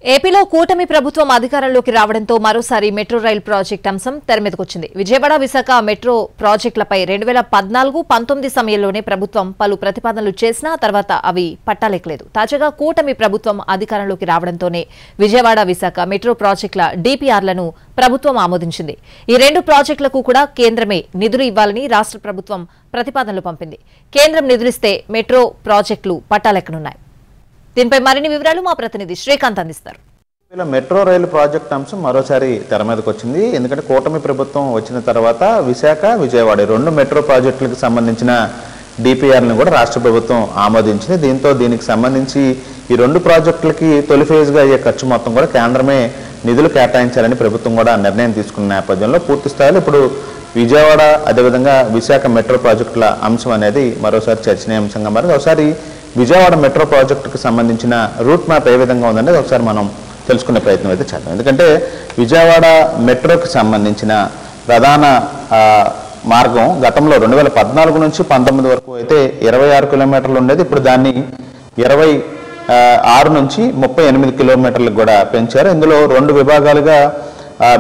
ఏపీలో కూటమి ప్రభుత్వం అధికారంలోకి రావడంతో మరోసారి మెట్రో రైల్ ప్రాజెక్ట్ అంశం తెరమీదకొచ్చింది. విజయవాడ విశాఖ మెట్రో ప్రాజెక్టులపై 2014-19 సమయంలోనే ప్రభుత్వం పలు ప్రతిపాదనలు చేసినా తర్వాత అవి పట్టాలెక్కలేదు. తాజాగా కూటమి ప్రభుత్వం అధికారంలోకి రావడంతోనే విజయవాడ విశాఖ మెట్రో ప్రాజెక్టుల డీపీఆర్లను ప్రభుత్వం ఆమోదించింది. ఈ రెండు ప్రాజెక్టులకు కూడా కేంద్రమే నిధులు ఇవ్వాలని రాష్ట్ర ప్రభుత్వం ప్రతిపాదనలు పంపింది. కేంద్రం నిధులిస్తే మెట్రో ప్రాజెక్టులు పట్టాలెక్కనున్నాయి. దీనిపై మరిన్ని వివరాలు మా ప్రతినిధి శ్రీకాంత్ అందిస్తారు. మెట్రో రైలు ప్రాజెక్ట్ అంశం మరోసారి తెర మీదకి వచ్చింది. ఎందుకంటే కూటమి ప్రభుత్వం వచ్చిన తర్వాత విశాఖ, విజయవాడ రెండు మెట్రో ప్రాజెక్టులకు సంబంధించిన డిపిఆర్లను కూడా రాష్ట్ర ప్రభుత్వం ఆమోదించింది. దీనికి సంబంధించి ఈ రెండు ప్రాజెక్టులకి తొలి ఫేజ్గా అయ్యే ఖర్చు మొత్తం కూడా కేంద్రమే నిధులు కేటాయించాలని ప్రభుత్వం కూడా నిర్ణయం తీసుకున్న నేపథ్యంలో పూర్తి స్థాయిలో ఇప్పుడు విజయవాడ అదేవిధంగా విశాఖ మెట్రో ప్రాజెక్టుల అంశం అనేది మరోసారి చర్చనీయాంశంగా మారింది. ఒకసారి విజయవాడ మెట్రో ప్రాజెక్టుకు సంబంధించిన రూట్ మ్యాప్ ఏ విధంగా ఉందనేది ఒకసారి మనం తెలుసుకునే ప్రయత్నం అయితే చేద్దాం. ఎందుకంటే విజయవాడ మెట్రోకి సంబంధించిన ప్రధాన మార్గం గతంలో 2014 నుంచి 19 వరకు అయితే 26 కిలోమీటర్లు ఉండేది. ఇప్పుడు దాన్ని 26 నుంచి 38 కిలోమీటర్లకు కూడా పెంచారు. ఇందులో రెండు విభాగాలుగా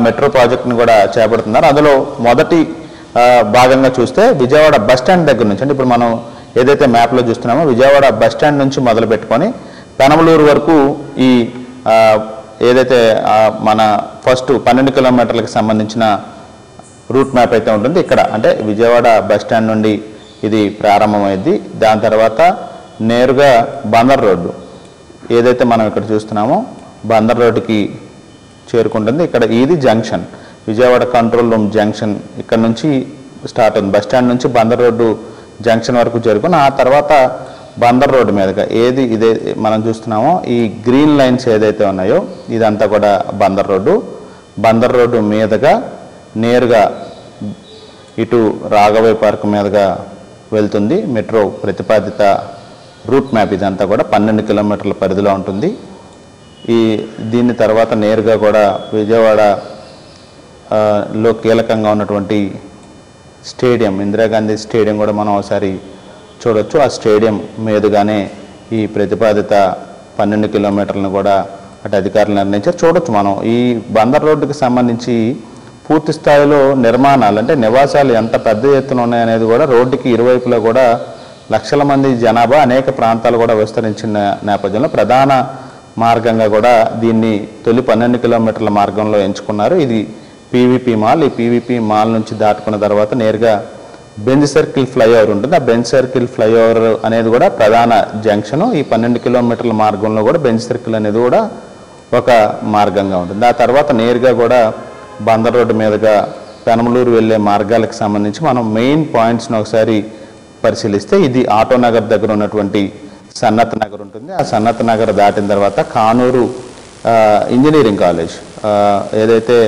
మెట్రో ప్రాజెక్టును కూడా చేపడుతున్నారు. అందులో మొదటి భాగంగా చూస్తే విజయవాడ బస్టాండ్ దగ్గర నుంచి, అంటే ఇప్పుడు మనం ఏదైతే మ్యాప్లో చూస్తున్నామో విజయవాడ బస్టాండ్ నుంచి మొదలు పెట్టుకొని పెనమలూరు వరకు ఈ ఏదైతే మన ఫస్ట్ 12 కిలోమీటర్లకు సంబంధించిన రూట్ మ్యాప్ అయితే ఉంటుంది. ఇక్కడ అంటే విజయవాడ బస్టాండ్ నుండి ఇది ప్రారంభమైంది. దాని తర్వాత నేరుగా బందర్ రోడ్డు ఏదైతే మనం ఇక్కడ చూస్తున్నామో బందర్ రోడ్డుకి చేరుకుంటుంది. ఇక్కడ ఇది junction, Vijayawada control room junction ఇక్కడ నుంచి స్టార్ట్ అవుతుంది. బస్టాండ్ నుంచి బందర్ రోడ్డు జంక్షన్ వరకు చేరుకుని ఆ తర్వాత బందర్ రోడ్డు మీదుగా ఇదే మనం చూస్తున్నామో ఈ గ్రీన్ లైన్స్ ఏదైతే ఉన్నాయో ఇదంతా కూడా బందర్ రోడ్డు మీదుగా నేరుగా ఇటు రాఘవయ్య పార్క్ మీదుగా వెళ్తుంది మెట్రో ప్రతిపాదిత రూట్ మ్యాప్. ఇదంతా కూడా 12 కిలోమీటర్ల పరిధిలో ఉంటుంది. దీని తర్వాత నేరుగా కూడా విజయవాడలో కీలకంగా ఉన్నటువంటి స్టేడియం, ఇందిరాగాంధీ స్టేడియం కూడా మనం ఒకసారి చూడొచ్చు. ఆ స్టేడియం మీదుగానే ఈ ప్రతిపాదిత 12 కిలోమీటర్లను కూడా అటు అధికారులు నిర్ణయించారు. చూడొచ్చు మనం ఈ బందర్ రోడ్డుకి సంబంధించి పూర్తి స్థాయిలో నిర్మాణాలు, అంటే నివాసాలు ఎంత పెద్ద ఎత్తున ఉన్నాయనేది కూడా రోడ్డుకి ఇరువైపులా కూడా లక్షల మంది జనాభా అనేక ప్రాంతాలు కూడా విస్తరించిన నేపథ్యంలో ప్రధాన మార్గంగా కూడా దీన్ని తొలి 12 కిలోమీటర్ల మార్గంలో ఎంచుకున్నారు. ఇది పీవీపీ మాల్. ఈ పీవీపీ మాల్ నుంచి దాటుకున్న తర్వాత నేరుగా బెంజ్ సర్కిల్ ఫ్లైఓవర్ ఉంటుంది. ఆ బెంజ్ సర్కిల్ ఫ్లైఓవర్ అనేది కూడా ప్రధాన జంక్షను. ఈ 12 కిలోమీటర్ల మార్గంలో కూడా బెంజ్ సర్కిల్ అనేది కూడా ఒక మార్గంగా ఉంటుంది. ఆ తర్వాత నేరుగా కూడా బందర్ రోడ్డు మీదుగా పెనమలూరు వెళ్ళే మార్గాలకు సంబంధించి మనం మెయిన్ పాయింట్స్ని ఒకసారి పరిశీలిస్తే ఇది ఆటోనగర్ దగ్గర ఉన్నటువంటి సన్నత్ నగర్ ఉంటుంది. ఆ సన్నత్ నగర్ దాటిన తర్వాత కానూరు ఇంజనీరింగ్ కాలేజ్, ఏదైతే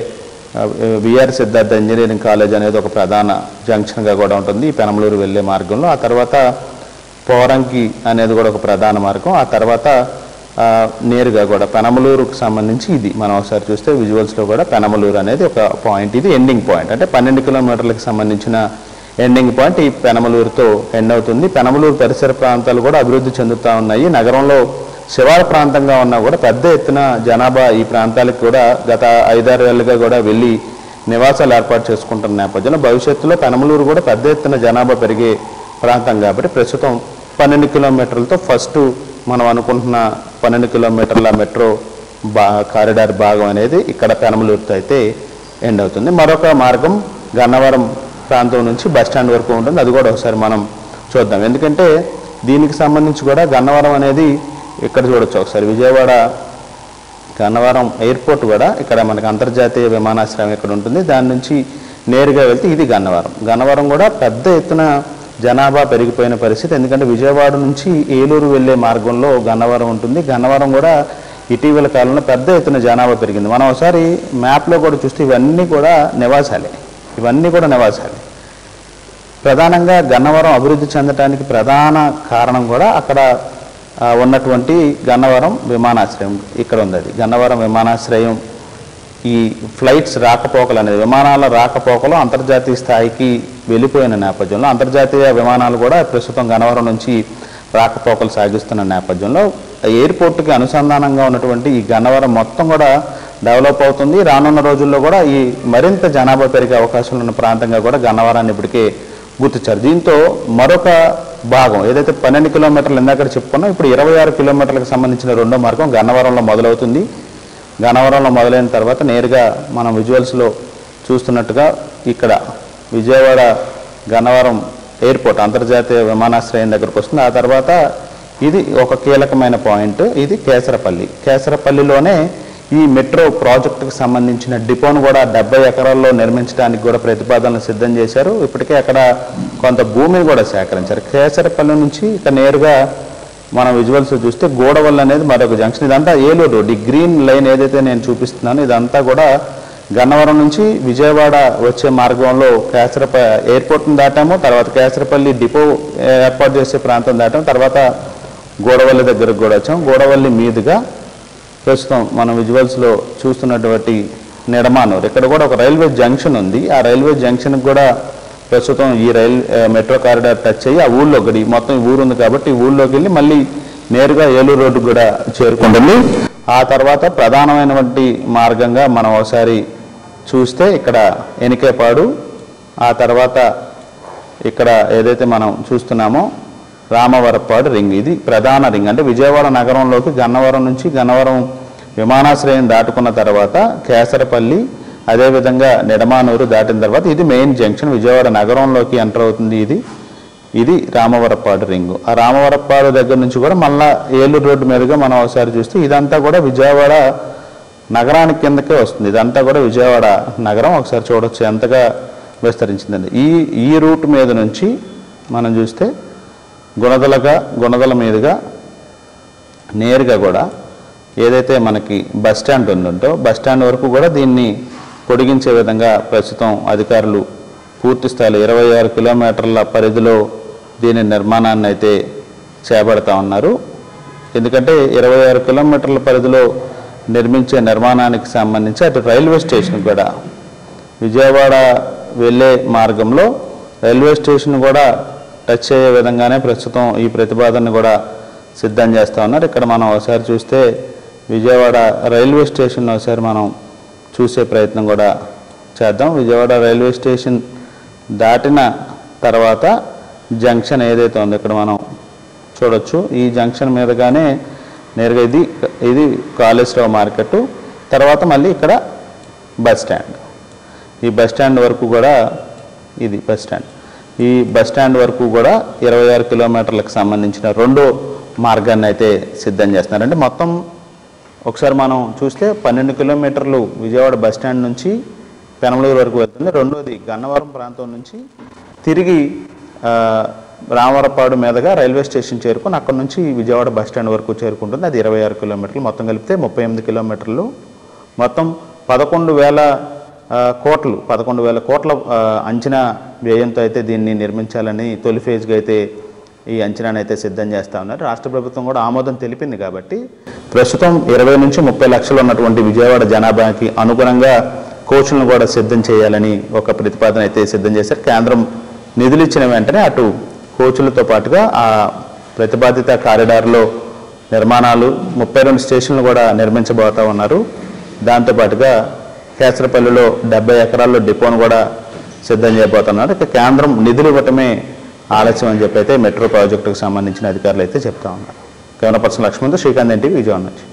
విఆర్ సిద్ధార్థ ఇంజనీరింగ్ కాలేజ్ అనేది ఒక ప్రధాన జంక్షన్గా కూడా ఉంటుంది ఈ పెనమలూరు వెళ్ళే మార్గంలో. ఆ తర్వాత పోరంకి అనేది కూడా ఒక ప్రధాన మార్గం. ఆ తర్వాత నేరుగా కూడా పెనమలూరుకు సంబంధించి ఇది మనం ఒకసారి చూస్తే విజువల్స్లో కూడా పెనమలూరు అనేది ఒక పాయింట్. ఇది ఎండింగ్ పాయింట్, అంటే 12 కిలోమీటర్లకు సంబంధించిన ఎండింగ్ పాయింట్ ఈ పెనమలూరుతో ఎండ్ అవుతుంది. పెనమలూరు పరిసర ప్రాంతాలు కూడా అభివృద్ధి చెందుతూ ఉన్నాయి. నగరంలో శివారు ప్రాంతంగా ఉన్నా కూడా పెద్ద ఎత్తున జనాభా ఈ ప్రాంతాలకు కూడా గత 5-6 ఏళ్ళుగా కూడా వెళ్ళి నివాసాలు ఏర్పాటు చేసుకుంటున్న నేపథ్యంలో భవిష్యత్తులో పెనమలూరు కూడా పెద్ద ఎత్తున జనాభా పెరిగే ప్రాంతం కాబట్టి ప్రస్తుతం 12 కిలోమీటర్లతో ఫస్ట్ మనం అనుకుంటున్న 12 కిలోమీటర్ల మెట్రో కారిడార్ భాగం అనేది ఇక్కడ పెనమలూరుతో అయితే ఎండ్ అవుతుంది. మరొక మార్గం గన్నవరం ప్రాంతం నుంచి బస్టాండ్ వరకు ఉంటుంది. అది కూడా ఒకసారి మనం చూద్దాం. ఎందుకంటే దీనికి సంబంధించి కూడా గన్నవరం అనేది ఇక్కడ చూడొచ్చు ఒకసారి. విజయవాడ గన్నవరం ఎయిర్పోర్ట్ కూడా ఇక్కడ మనకి అంతర్జాతీయ విమానాశ్రయం ఇక్కడ ఉంటుంది. దాని నుంచి నేరుగా వెళ్తే ఇది గన్నవరం కూడా పెద్ద ఎత్తున జనాభా పెరిగిపోయిన పరిస్థితి. ఎందుకంటే విజయవాడ నుంచి ఏలూరు వెళ్ళే మార్గంలో గన్నవరం ఉంటుంది. గన్నవరం కూడా ఇటీవల కాలంలో పెద్ద ఎత్తున జనాభా పెరిగింది. మనం ఒకసారి మ్యాప్లో కూడా చూస్తే ఇవన్నీ కూడా నివాసాలే. ప్రధానంగా గన్నవరం అభివృద్ధి చెందడానికి ప్రధాన కారణం కూడా అక్కడ ఉన్నటువంటి గన్నవరం విమానాశ్రయం ఇక్కడ ఉంది. అది గన్నవరం విమానాశ్రయం ఈ ఫ్లైట్స్ రాకపోకలు అనేది విమానాల రాకపోకలు అంతర్జాతీయ స్థాయికి వెళ్ళిపోయిన నేపథ్యంలో అంతర్జాతీయ విమానాలు కూడా ప్రస్తుతం గన్నవరం నుంచి రాకపోకలు సాగిస్తున్న నేపథ్యంలో ఎయిర్పోర్ట్కి అనుసంధానంగా ఉన్నటువంటి ఈ గన్నవరం మొత్తం కూడా డెవలప్ అవుతుంది. రానున్న రోజుల్లో కూడా ఈ మరింత జనాభా పెరిగే అవకాశాలు ఉన్న ప్రాంతంగా కూడా గన్నవరాన్ని ఇప్పటికే గుర్తించారు. దీంతో మరొక భాగం ఏదైతే 12 కిలోమీటర్లు ఇందాక చెప్పుకున్నాం, ఇప్పుడు 26 కిలోమీటర్లకు సంబంధించిన రెండో మార్గం గన్నవరంలో మొదలవుతుంది. గన్నవరంలో మొదలైన తర్వాత నేరుగా మనం విజువల్స్లో చూస్తున్నట్టుగా ఇక్కడ విజయవాడ గన్నవరం ఎయిర్పోర్ట్ అంతర్జాతీయ విమానాశ్రయం దగ్గరకు వస్తుంది. ఆ తర్వాత ఇది ఒక కీలకమైన పాయింట్, ఇది కేసరపల్లిలోనే ఈ మెట్రో ప్రాజెక్టుకు సంబంధించిన డిపోను కూడా 70 ఎకరాల్లో నిర్మించడానికి కూడా ప్రతిపాదనలు సిద్ధం చేశారు. ఇప్పటికే అక్కడ కొంత భూమిని కూడా సేకరించారు. కేసరపల్లి నుంచి ఇక నేరుగా మనం విజువల్స్ చూస్తే గూడవల్లి అనేది మరొక జంక్షన్. ఇదంతా ఏలూరు రోడ్, ఈ గ్రీన్ లైన్ ఏదైతే నేను చూపిస్తున్నానో ఇదంతా కూడా గన్నవరం నుంచి విజయవాడ వచ్చే మార్గంలో ఎయిర్పోర్ట్ని దాటాము, తర్వాత కేసరపల్లి డిపో ఏర్పాటు చేసే ప్రాంతం దాటాము, తర్వాత గూడవల్లి దగ్గరకు కూడా వచ్చాము. గూడవల్లి మీదుగా ప్రస్తుతం మనం విజువల్స్లో చూస్తున్నటువంటి నిడమానూరు, ఇక్కడ కూడా ఒక రైల్వే జంక్షన్ ఉంది. ఆ రైల్వే జంక్షన్కి కూడా ప్రస్తుతం ఈ మెట్రో కారిడార్ టచ్ అయ్యి ఆ ఊళ్ళోకి మొత్తం ఈ ఊరు ఉంది కాబట్టి ఈ ఊళ్ళోకి వెళ్ళి మళ్ళీ నేరుగా ఏలూరు రోడ్డు కూడా చేరుకుంటుంది. ఆ తర్వాత ప్రధానమైనటువంటి మార్గంగా మనం ఒకసారి చూస్తే ఇక్కడ ఎనికేపాడు, ఆ తర్వాత ఇక్కడ ఏదైతే మనం చూస్తున్నామో రామవరపాడు రింగ్, ఇది ప్రధాన రింగ్. అంటే విజయవాడ నగరంలోకి గన్నవరం నుంచి గన్నవరం విమానాశ్రయం దాటుకున్న తర్వాత కేసరపల్లి, అదేవిధంగా నిడమానూరు దాటిన తర్వాత ఇది మెయిన్ జంక్షన్, విజయవాడ నగరంలోకి ఎంటర్ అవుతుంది. ఇది రామవరపాడు రింగు. ఆ రామవరపాడు దగ్గర నుంచి కూడా మళ్ళా ఏలూరు రోడ్డు మీదుగా మనం ఒకసారి చూస్తే ఇదంతా కూడా విజయవాడ నగరానికి కిందకే వస్తుంది. ఇదంతా కూడా విజయవాడ నగరం ఒకసారి చూడొచ్చు ఎంతగా విస్తరించిందండి. ఈ రూట్ మీద నుంచి మనం చూస్తే గుణదల మీదుగా నేరుగా కూడా ఏదైతే మనకి బస్ స్టాండ్ ఉందో బస్ స్టాండ్ వరకు కూడా దీన్ని పొడిగించే విధంగా ప్రస్తుతం అధికారులు పూర్తి స్థాయిలో 26 కిలోమీటర్ల పరిధిలో దీని నిర్మాణాన్ని అయితే చేపడతా ఉన్నారు. ఎందుకంటే 26 కిలోమీటర్ల పరిధిలో నిర్మించే నిర్మాణానికి సంబంధించి అటు రైల్వే స్టేషన్ కూడా విజయవాడ వెళ్ళే మార్గంలో రైల్వే స్టేషన్ కూడా టచ్ అయ్యే విధంగానే ప్రస్తుతం ఈ ప్రతిపాదనను కూడా సిద్ధం చేస్తూ ఉన్నారు. ఇక్కడ మనం ఒకసారి చూస్తే విజయవాడ రైల్వే స్టేషన్ ఒకసారి మనం చూసే ప్రయత్నం కూడా చేద్దాం. విజయవాడ రైల్వే స్టేషన్ దాటిన తర్వాత జంక్షన్ ఏదైతే ఉందో ఇక్కడ మనం చూడొచ్చు. ఈ జంక్షన్ మీదగానే నేరుగా ఇది కాళేశ్వరం మార్కెట్, తర్వాత మళ్ళీ ఇక్కడ బస్ స్టాండ్. ఈ బస్ స్టాండ్ వరకు కూడా ఇది బస్ స్టాండ్. ఈ బస్ స్టాండ్ వరకు కూడా 26 కిలోమీటర్లకు సంబంధించిన రెండో మార్గాన్ని అయితే సిద్ధం చేస్తున్నారు. అంటే మొత్తం ఒకసారి మనం చూస్తే 12 కిలోమీటర్లు విజయవాడ బస్ స్టాండ్ నుంచి పెనమలూరు వరకు వెళ్తుంది. రెండోది గన్నవరం ప్రాంతం నుంచి తిరిగి రామవరపాడు మీదుగా రైల్వే స్టేషన్ చేరుకొని అక్కడ నుంచి విజయవాడ బస్ స్టాండ్ వరకు చేరుకుంటుంది. అది 26 కిలోమీటర్లు, మొత్తం కలిపితే 38 కిలోమీటర్లు. మొత్తం 11,000 కోట్ల అంచనా వ్యయంతో అయితే దీన్ని నిర్మించాలని తొలి ఫేజ్గా అయితే ఈ అంచనాను అయితే సిద్ధం చేస్తూ ఉన్నారు. రాష్ట్ర ప్రభుత్వం కూడా ఆమోదం తెలిపింది కాబట్టి ప్రస్తుతం 20 నుంచి 30 లక్షలు ఉన్నటువంటి విజయవాడ జనాభాకి అనుగుణంగా కోచ్లను కూడా సిద్ధం చేయాలని ఒక ప్రతిపాదన అయితే సిద్ధం చేశారు. కేంద్రం నిధులు ఇచ్చిన వెంటనే అటు కోచ్లతో పాటుగా ఆ ప్రతిపాదిత కారిడార్లో నిర్మాణాలు 32 స్టేషన్లు కూడా నిర్మించబోతూ ఉన్నారు. దాంతోపాటుగా కేసరపల్లిలో 70 ఎకరాల్లో డిపోను కూడా సిద్ధం చేయబోతున్నారు. ఇక కేంద్రం నిధులు ఇవ్వటమే ఆలస్యం అని చెప్పి అయితే మెట్రో ప్రాజెక్టుకు సంబంధించిన అధికారులు అయితే చెప్తా ఉన్నారు. కెమెరా పర్సన్ లక్ష్మణ్తో శ్రీకాంత్ ఎన్టీవీ విజయవాడ నుంచి.